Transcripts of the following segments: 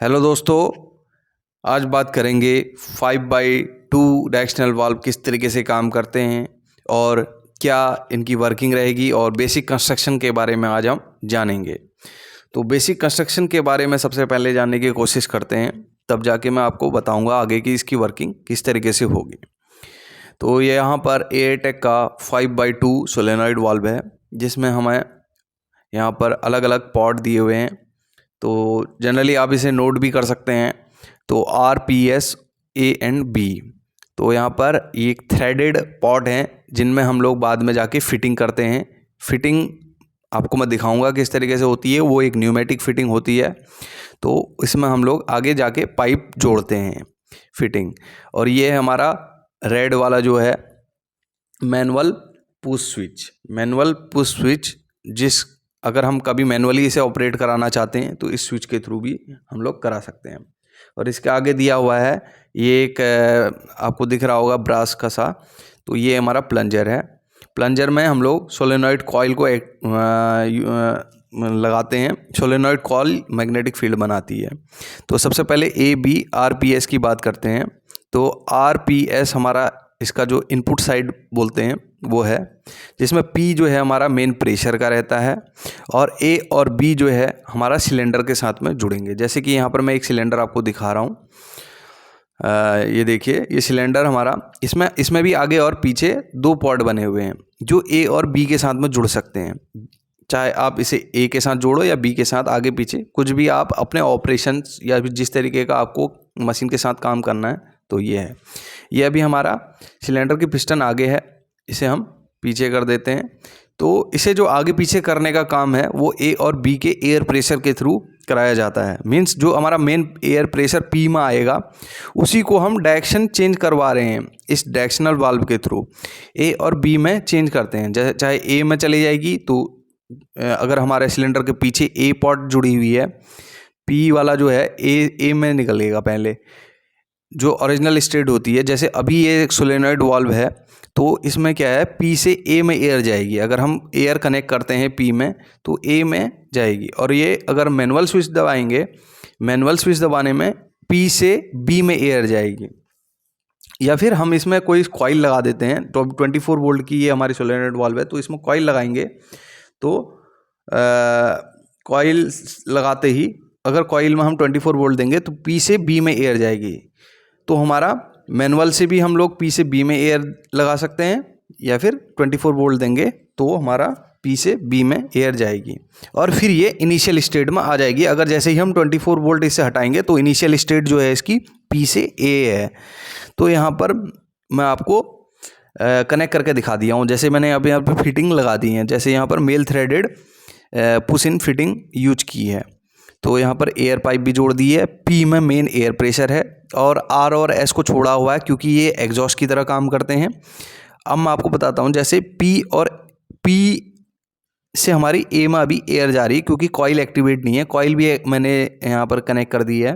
Hello दोस्तों, आज बात करेंगे 5x2 डायरेक्शनल वाल्व किस तरीके से काम करते हैं और क्या इनकी वर्किंग रहेगी और बेसिक कंस्ट्रक्शन के बारे में आज हम जानेंगे। तो बेसिक कंस्ट्रक्शन के बारे में सबसे पहले जानने की कोशिश करते हैं, तब जाके मैं आपको बताऊंगा आगे की इसकी वर्किंग किस तरीके से होगी। तो ये यहाँ पर एयरटेक का 5x2 सोलेनॉइड वाल्व है, जिसमें हमें यहाँ पर अलग अलग पॉट दिए हुए हैं। तो जनरली आप इसे नोट भी कर सकते हैं। तो RPS A एंड B, तो यहाँ पर ये एक थ्रेडेड पॉट हैं जिनमें हम लोग बाद में जाके फिटिंग करते हैं। फिटिंग आपको मैं दिखाऊंगा किस तरीके से होती है। वो एक न्यूमेटिक फिटिंग होती है, तो इसमें हम लोग आगे जाके पाइप जोड़ते हैं फिटिंग। और ये है हमारा रेड वाला जो है मैनुअल पुश स्विच, जिस अगर हम कभी मैनुअली इसे ऑपरेट कराना चाहते हैं तो इस स्विच के थ्रू भी हम लोग करा सकते हैं। और इसके आगे दिया हुआ है ये एक आपको दिख रहा होगा ब्रास का सा, तो ये हमारा प्लंजर है। प्लंजर में हम लोग सोलेनॉइड कॉइल को लगाते हैं। सोलेनॉइड कॉइल मैग्नेटिक फील्ड बनाती है। तो सबसे पहले AB RPS की बात करते हैं। तो RPS हमारा इसका जो इनपुट साइड बोलते हैं वो है, जिसमें P जो है हमारा मेन प्रेशर का रहता है और A और B जो है हमारा सिलेंडर के साथ में जुड़ेंगे। जैसे कि यहाँ पर मैं एक सिलेंडर आपको दिखा रहा हूँ। ये देखिए, ये सिलेंडर हमारा, इसमें भी आगे और पीछे दो पॉट बने हुए हैं जो A और B के साथ में जुड़ सकते हैं। चाहे आप इसे A के साथ जोड़ो या B के साथ, आगे पीछे कुछ भी आप अपने ऑपरेशंस या जिस तरीके का आपको मशीन के साथ काम करना है तो ये है। ये अभी हमारा सिलेंडर की पिस्टन आगे है, इसे हम पीछे कर देते हैं। तो इसे जो आगे पीछे करने का काम है वो A और B के एयर प्रेशर के थ्रू कराया जाता है। मीन्स जो हमारा मेन एयर प्रेशर P में आएगा उसी को हम डायरेक्शन चेंज करवा रहे हैं इस डायरेक्शनल वाल्व के थ्रू। A और B में चेंज करते हैं। जैसे चाहे A में चली जाएगी, तो अगर हमारे सिलेंडर के पीछे A पॉट जुड़ी हुई है, P वाला जो है A में निकलेगा पहले, जो ओरिजिनल स्टेट होती है। जैसे अभी ये एक सोलेनॉइड वाल्व है, तो इसमें क्या है, P से A में एयर जाएगी। अगर हम एयर कनेक्ट करते हैं P में तो A में जाएगी। और ये अगर मैनुअल स्विच दबाएंगे, मैनुअल स्विच दबाने में P से B में एयर जाएगी। या फिर हम इसमें कोई कॉइल लगा देते हैं। तो 24 वोल्ट की ये हमारी सोलेनॉइड वाल्व है, तो इसमें कॉइल लगाएंगे। तो कॉइल लगाते ही अगर कॉइल में हम 24 वोल्ट देंगे तो P से B में एयर जाएगी। तो हमारा मैनुअल से भी हम लोग P से B में एयर लगा सकते हैं, या फिर 24 वोल्ट देंगे तो हमारा P से B में एयर जाएगी और फिर ये इनिशियल स्टेट में आ जाएगी। अगर जैसे ही हम 24 वोल्ट इससे हटाएंगे तो इनिशियल स्टेट जो है इसकी P से A है। तो यहाँ पर मैं आपको कनेक्ट करके दिखा दिया हूँ। जैसे मैंने अभी यहाँ पर फिटिंग लगा दी है, जैसे यहाँ पर male threaded push in fitting use की है। तो यहाँ पर एयर पाइप भी जोड़ दी है। P में मेन एयर प्रेशर है और R और S को छोड़ा हुआ है क्योंकि ये एग्जॉस्ट की तरह काम करते हैं। अब मैं आपको बताता हूँ, जैसे P से हमारी A में अभी एयर जा रही है क्योंकि कॉइल एक्टिवेट नहीं है। कॉइल भी मैंने यहाँ पर कनेक्ट कर दी है,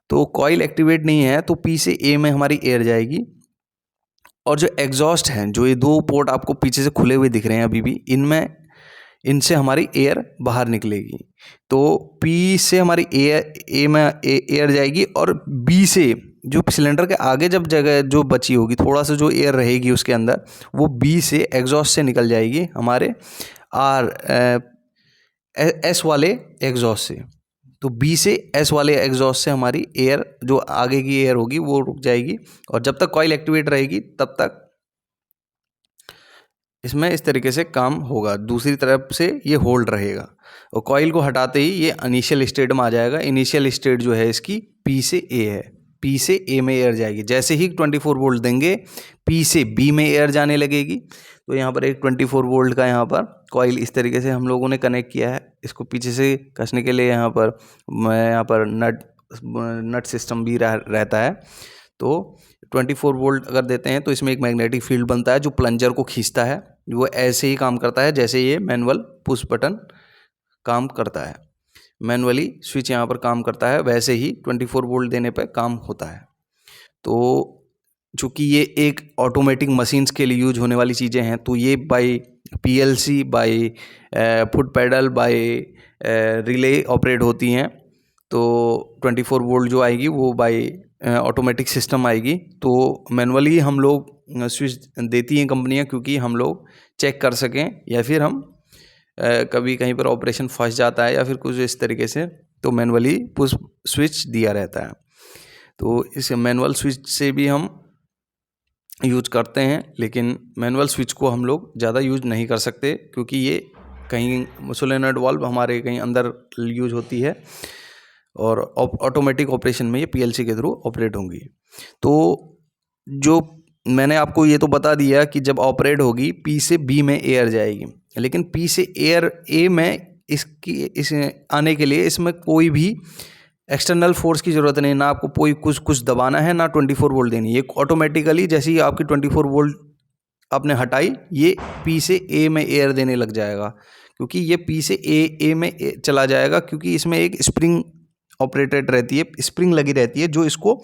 तो कॉइल एक्टिवेट नहीं है तो P से A में हमारी एयर जाएगी। और जो एग्जॉस्ट हैं, जो ये दो पोर्ट आपको पीछे से खुले हुए दिख रहे हैं अभी भी, इनसे हमारी एयर बाहर निकलेगी। तो P से हमारी A में एयर जाएगी और B से जो सिलेंडर के आगे जब जगह जो बची होगी, थोड़ा सा जो एयर रहेगी उसके अंदर, वो B से एग्जॉस्ट से निकल जाएगी हमारे S वाले एग्जॉस्ट से। तो B से S वाले एग्जॉस्ट से हमारी एयर, जो आगे की एयर होगी वो रुक जाएगी और जब तक कॉइल एक्टिवेट रहेगी तब तक इसमें इस तरीके से काम होगा। दूसरी तरफ से ये होल्ड रहेगा और कॉइल को हटाते ही ये इनिशियल स्टेट में आ जाएगा। इनिशियल स्टेट जो है इसकी P से A है, P से A में एयर जाएगी। जैसे ही 24 वोल्ट देंगे P से B में एयर जाने लगेगी। तो यहाँ पर एक 24 वोल्ट का यहाँ पर कॉइल इस तरीके से हम लोगों ने कनेक्ट किया है। इसको पीछे से कसने के लिए यहाँ पर नट सिस्टम भी रहता है। तो 24 वोल्ट अगर देते हैं तो इसमें एक मैग्नेटिक फील्ड बनता है जो प्लंजर को खींचता है। वो ऐसे ही काम करता है जैसे ये मैनुअल पुश बटन काम करता है, मैनुअली स्विच यहाँ पर काम करता है, वैसे ही 24 वोल्ट देने पर काम होता है। तो चूँकि ये एक ऑटोमेटिक मशीन्स के लिए यूज होने वाली चीज़ें हैं, तो ये by PLC, by foot pedal, by relay operate होती हैं। तो 24 वोल्ट जो आएगी वो बाय ऑटोमेटिक सिस्टम आएगी। तो मैनुअली हम लोग स्विच देती हैं कंपनियां, क्योंकि हम लोग चेक कर सकें, या फिर हम कभी कहीं पर ऑपरेशन फंस जाता है या फिर कुछ इस तरीके से, तो मैनुअली पुश स्विच दिया रहता है। तो इस मैनुअल स्विच से भी हम यूज करते हैं, लेकिन मैनुअल स्विच को हम लोग ज़्यादा यूज नहीं कर सकते, क्योंकि ये कहीं सोलेनॉइड वाल्व हमारे कहीं अंदर यूज होती है और ऑटोमेटिक ऑपरेशन में ये पीएलसी के थ्रू ऑपरेट होंगी। तो जो मैंने आपको ये तो बता दिया कि जब ऑपरेट होगी पी से बी में एयर जाएगी, लेकिन पी से एयर ए में इस आने के लिए इसमें कोई भी एक्सटर्नल फोर्स की ज़रूरत नहीं, ना आपको कोई कुछ दबाना है, ना 24 वोल्ट देनी है। ये ऑटोमेटिकली जैसे ही आपकी 24 वोल्ट आपने हटाई, ये पी से ए में एयर देने लग जाएगा, क्योंकि ये पी से ए में चला जाएगा, क्योंकि इसमें एक स्प्रिंग ऑपरेटेड रहती है, स्प्रिंग लगी रहती है, जो इसको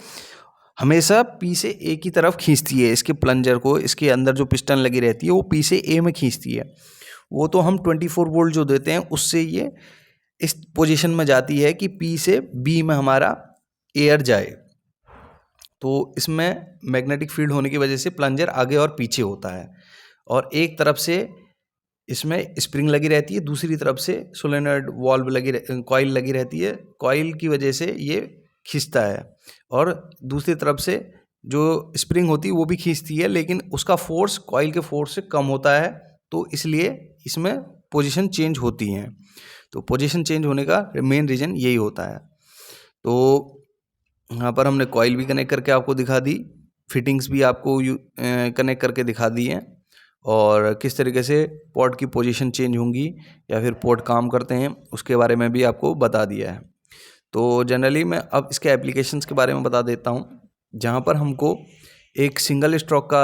हमेशा पी से ए की तरफ खींचती है। इसके प्लंजर को, इसके अंदर जो पिस्टन लगी रहती है वो पी से ए में खींचती है। वो तो हम 24 वोल्ट जो देते हैं उससे ये इस पोजीशन में जाती है कि पी से बी में हमारा एयर जाए। तो इसमें मैग्नेटिक फील्ड होने की वजह से प्लंजर आगे और पीछे होता है, और एक तरफ से इसमें स्प्रिंग लगी रहती है, दूसरी तरफ से सोलेनॉइड वाल्व कॉइल लगी रहती है। कॉइल की वजह से ये खींचता है, और दूसरी तरफ से जो स्प्रिंग होती है वो भी खींचती है, लेकिन उसका फोर्स कॉइल के फोर्स से कम होता है, तो इसलिए इसमें पोजीशन चेंज होती हैं। तो पोजीशन चेंज होने का मेन रीज़न यही होता है। तो यहाँ पर हमने कॉइल भी कनेक्ट करके आपको दिखा दी, फिटिंग्स भी आपको कनेक्ट करके दिखा दी हैं, और किस तरीके से पोर्ट की पोजीशन चेंज होंगी या फिर पोर्ट काम करते हैं उसके बारे में भी आपको बता दिया है। तो जनरली मैं अब इसके एप्लीकेशंस के बारे में बता देता हूँ। जहाँ पर हमको एक सिंगल स्ट्रोक का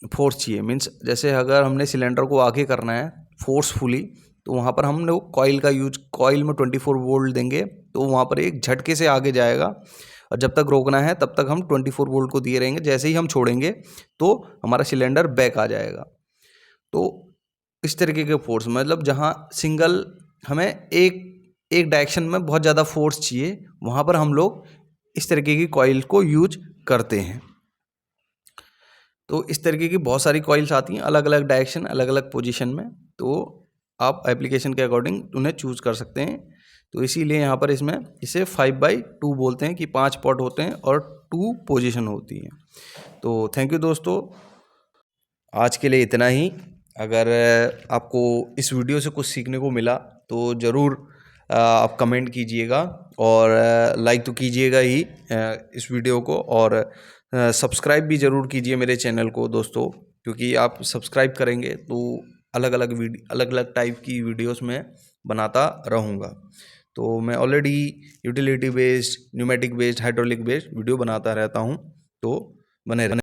फोर्स चाहिए, मीन्स जैसे अगर हमने सिलेंडर को आगे करना है फोर्सफुली, तो वहाँ पर हम लोग कॉइल का यूज, कॉइल में 24 वोल्ट देंगे तो वहाँ पर एक झटके से आगे जाएगा, और जब तक रोकना है तब तक हम 24 वोल्ट को दिए रहेंगे। जैसे ही हम छोड़ेंगे तो हमारा सिलेंडर बैक आ जाएगा। तो इस तरीके के फोर्स, मतलब जहाँ सिंगल हमें एक डायरेक्शन में बहुत ज़्यादा फोर्स चाहिए, वहाँ पर हम लोग इस तरीके की कॉइल को यूज करते हैं। तो इस तरीके की बहुत सारी कॉइल्स आती हैं, अलग अलग डायरेक्शन, अलग अलग पोजीशन में, तो आप एप्लीकेशन के अकॉर्डिंग उन्हें चूज़ कर सकते हैं। तो इसीलिए यहाँ पर इसमें इसे 5x2 बोलते हैं, कि 5 पॉट होते हैं और 2 पोजीशन होती हैं। तो थैंक यू दोस्तों, आज के लिए इतना ही। अगर आपको इस वीडियो से कुछ सीखने को मिला तो ज़रूर आप कमेंट कीजिएगा, और लाइक तो कीजिएगा ही इस वीडियो को, और सब्सक्राइब भी ज़रूर कीजिए मेरे चैनल को दोस्तों, क्योंकि आप सब्सक्राइब करेंगे तो अलग अलग टाइप की वीडियोस में बनाता रहूँगा। तो मैं already utility based, pneumatic based, hydraulic based video बनाता रहता हूँ, तो बने रहना।